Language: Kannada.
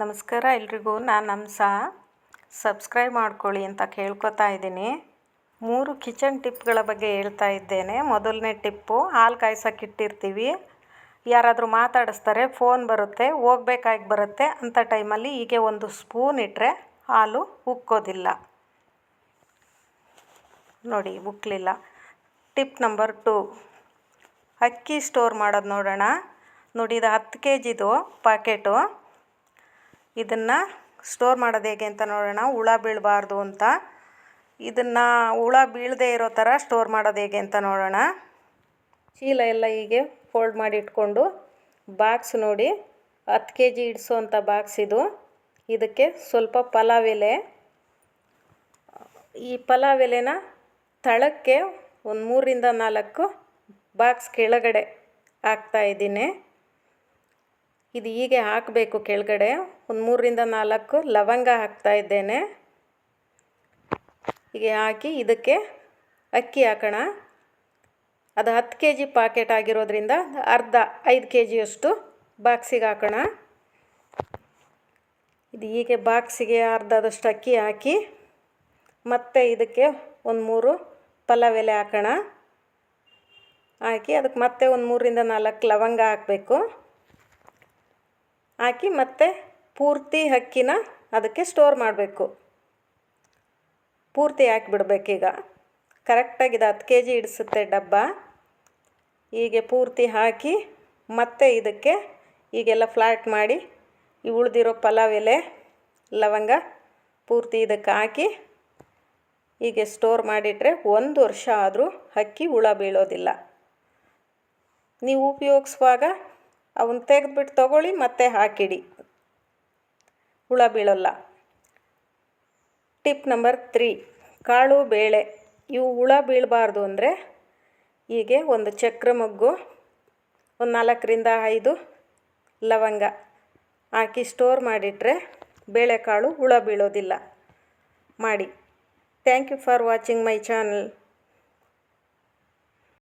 ನಮಸ್ಕಾರ ಎಲ್ರಿಗೂ. ನಾನು ಹಂಸ. ಸಬ್ಸ್ಕ್ರೈಬ್ ಮಾಡ್ಕೊಳ್ಳಿ ಅಂತ ಕೇಳ್ಕೊತಾ ಇದ್ದೀನಿ. 3 ಕಿಚನ್ ಟಿಪ್ಗಳ ಬಗ್ಗೆ ಹೇಳ್ತಾ ಇದ್ದೇನೆ. ಮೊದಲನೇ ಟಿಪ್ಪು, ಹಾಲು ಕಾಯ್ಸೋಕೆ ಇಟ್ಟಿರ್ತೀವಿ, ಯಾರಾದರೂ ಮಾತಾಡಿಸ್ತಾರೆ, ಫೋನ್ ಬರುತ್ತೆ, ಹೋಗ್ಬೇಕಾಗಿ ಬರುತ್ತೆ ಅಂಥ ಟೈಮಲ್ಲಿ ಹೀಗೆ 1 ಸ್ಪೂನ್ ಇಟ್ಟರೆ ಹಾಲು ಉಕ್ಕೋದಿಲ್ಲ. ನೋಡಿ, ಉಕ್ಕಲಿಲ್ಲ. ಟಿಪ್ ನಂಬರ್ 2, ಅಕ್ಕಿ ಸ್ಟೋರ್ ಮಾಡೋದು ನೋಡೋಣ. ನೋಡಿ, ಇದು 10 kgದು ಪ್ಯಾಕೆಟು. ಇದನ್ನು ಸ್ಟೋರ್ ಮಾಡೋದು ಹೇಗೆ ಅಂತ ನೋಡೋಣ. ಹುಳ ಬೀಳಬಾರ್ದು ಅಂತ ಇದನ್ನು ಹುಳ ಬೀಳದೇ ಇರೋ ಥರ ಸ್ಟೋರ್ ಮಾಡೋದು ಹೇಗೆ ಅಂತ ನೋಡೋಣ. ಚೀಲ ಎಲ್ಲ ಹೀಗೆ ಫೋಲ್ಡ್ ಮಾಡಿ ಇಟ್ಕೊಂಡು, ಬಾಕ್ಸ್ ನೋಡಿ 10 kg ಇಡಿಸೋವಂಥ ಬಾಕ್ಸ್ ಇದು. ಇದಕ್ಕೆ ಸ್ವಲ್ಪ ಪಲಾವ್ ಎಲೆ, ಈ ಪಲಾವ್ ಎಲೆನ ತಳಕ್ಕೆ ಒಂದು 3ರಿಂದ 4 ಬಾಕ್ಸ್ ಕೆಳಗಡೆ ಹಾಕ್ತಾಯಿದ್ದೀನಿ. ಇದು ಹೀಗೆ ಹಾಕಬೇಕು. ಕೆಳಗಡೆ ಒಂದು 3ರಿಂದ 4 ಲವಂಗ ಹಾಕ್ತಾಯಿದ್ದೇನೆ. ಹೀಗೆ ಹಾಕಿ ಇದಕ್ಕೆ ಅಕ್ಕಿ ಹಾಕೋಣ. ಅದು 10 kg ಪ್ಯಾಕೆಟ್ ಆಗಿರೋದ್ರಿಂದ ಅರ್ಧ 5 kgಯಷ್ಟು ಬಾಕ್ಸಿಗೆ ಹಾಕೋಣ. ಇದು ಹೀಗೆ ಬಾಕ್ಸಿಗೆ ಅರ್ಧದಷ್ಟು ಅಕ್ಕಿ ಹಾಕಿ, ಮತ್ತು ಇದಕ್ಕೆ ಒಂದು 3 ಪಲಾವ್ ಎಲೆ ಹಾಕೋಣ. ಹಾಕಿ ಅದಕ್ಕೆ ಮತ್ತೆ ಒಂದು 3ರಿಂದ 4 ಲವಂಗ ಹಾಕಬೇಕು. ಹಾಕಿ ಮತ್ತೆ ಪೂರ್ತಿ ಅಕ್ಕಿನ ಅದಕ್ಕೆ ಸ್ಟೋರ್ ಮಾಡಬೇಕು. ಪೂರ್ತಿ ಹಾಕಿಬಿಡ್ಬೇಕೀಗ. ಕರೆಕ್ಟಾಗಿದೆ, 10 kg ಹಿಡಿಸುತ್ತೆ ಡಬ್ಬ. ಹೀಗೆ ಪೂರ್ತಿ ಹಾಕಿ ಮತ್ತೆ ಇದಕ್ಕೆ ಹೀಗೆಲ್ಲ ಫ್ಲಾಟ್ ಮಾಡಿ ಈ ಉಳಿದಿರೋ ಪಲಾವ್ ಎಲೆ, ಲವಂಗ ಪೂರ್ತಿ ಇದಕ್ಕೆ ಹಾಕಿ ಹೀಗೆ ಸ್ಟೋರ್ ಮಾಡಿಟ್ರೆ 1 ವರ್ಷ ಆದರೂ ಅಕ್ಕಿ ಹುಳ ಬೀಳೋದಿಲ್ಲ. ನೀವು ಉಪಯೋಗಿಸುವಾಗ ಅವನ್ನ ತೆಗೆದುಬಿಟ್ಟು ತೊಗೊಳ್ಳಿ, ಮತ್ತೆ ಹಾಕಿಡಿ, ಹುಳ ಬೀಳೋಲ್ಲ. ಟಿಪ್ ನಂಬರ್ 3, ಕಾಳು ಬೇಳೆ. ಇವು ಹುಳ ಬೀಳಬಾರ್ದು ಅಂದರೆ ಹೀಗೆ ಒಂದು ಚಕ್ರ ಮೊಗ್ಗು, ಒಂದು 4ರಿಂದ 5 ಲವಂಗ ಹಾಕಿ ಸ್ಟೋರ್ ಮಾಡಿಟ್ರೆ ಬೇಳೆಕಾಳು ಹುಳ ಬೀಳೋದಿಲ್ಲ. ಮಾಡಿ. Thank you for watching my channel.